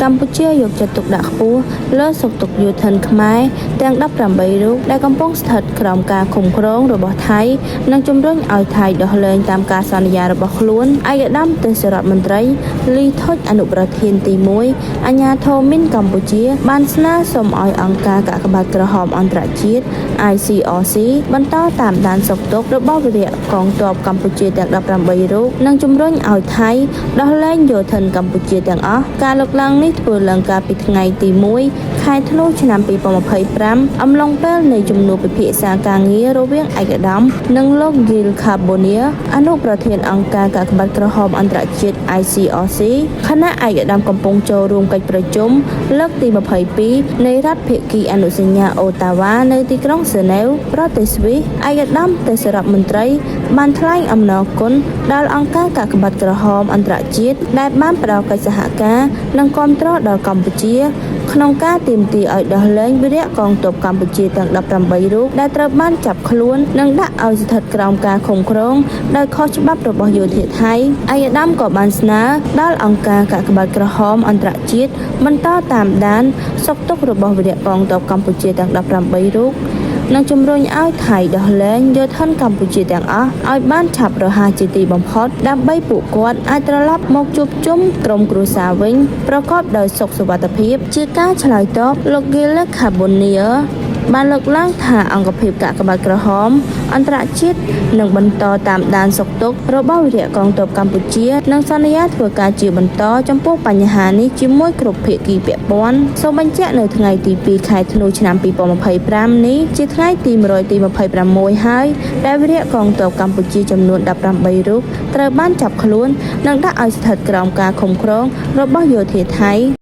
កម្ពុជាយកចិត្តទុកដាក់ខ្ពស់លើសុខទុក្ខយោធិនខ្មែរទាំង18រូបដែលកំពុងស្ថិតក្រោមការឃុំឃ្រងរបស់ថៃនិងជំរុញឲ្យថៃដោះលែងតាមការសន្យារបស់ខ្លួនឯកឧត្តមទេសរដ្ឋមន្ត្រីលីថុចអនុប្រធានទី1អាជ្ញាធរមីនកម្ពុជាបានស្នើសុំឲ្យអង្គការកាកបាទក្រហមអន្តរជាតិ ICRC បន្តតាមដានសុខទុក្ខរបស់វីរៈកងទ័ពកម្ពុជាទាំង18រូបនិងជំរុញឲ្យថៃដោះលែងយោធិនកម្ពុជាទាំងអស់ការលើកឡើងនេះធ្វើឡើងកាលពីថ្ងៃទី1ខែធ្នូឆ្នាំ2025អំឡុងពេលនៃជំនួបពិភាក្សាការងាររវាងឯកឧត្តមនិងលោក Gil Carbonier អនុប្រធានអង្គការកាកបាទក្រហមអន្តរជាតិ ICRC ខណៈឯកឧត្តមកំពុងចូលរួមកិច្ចប្រជុំលើកទី22នៃរដ្ឋភាគីអនុសញ្ញាអូតាវ៉ានៅទីក្រុងហ្សឺណែវប្រទេសស្វីសឯកឧត្តមទេសរដ្ឋមន្ត្រីបានថ្លែងអំណរគុណដល់អង្គការកាកបាទក្រហមអន្តរជាតិដែលបានផ្ដល់កិច្ចសហការនិងគាំទ្រដល់កម្ពុជាក្នុងការទាមទារឲ្យដោះលែងវីរៈកងទ័ពកម្ពុជាទាំង18រូបដែលត្រូវបានចាប់ខ្លួននិងដាក់ឲ្យស្ថិតក្រោមការឃុំឃ្រងដោយខុសច្បាប់របស់យោធាថៃឯកឧត្តមក៏បានស្នើដល់អង្គការកាកបាទក្រហមអន្តរជាតិបន្តតាមដានសុខទុក្ខរបស់វីរៈកងទ័ពកម្ពុជាទាំង18រូបនិងជំរុញឲ្យថៃដោះលែងយោធិនកម្ពុជាទាំងអស់ឲ្យបានឆាប់រហ័សជាទីបំផុតដើម្បីពួកគាត់អាចត្រឡប់មកជួបជុំក្រុមគ្រួសារវិញប្រកបដោយសុខសុវត្ថិភាពជាការឆ្លើយតបលោក Gil Carbonier បានលើកឡើងថាអង្គភាពកាកបាទក្រហមអន្តរជាតិនឹងបន្តតាមដានសុខទុក្ខរបស់វីរៈកងទ័ពកម្ពុជានិងសន្យាធ្វើការជាបន្តចំពោះបញ្ហានេះជាមួយគ្រប់ភាគីពាក់ព័ន្ធសូមបញ្ជាក់នៅថ្ងៃទី2ខែធ្នូឆ្នាំ2025នេះជាថ្ងៃទី126ហើយដែលវីរៈកងទ័ពកម្ពុជាចំនួន18រូបត្រូវបានចាប់ខ្លួននិងដាក់ឲ្យស្ថិតក្រោមការឃុំឃ្រងរបស់យោធាថៃ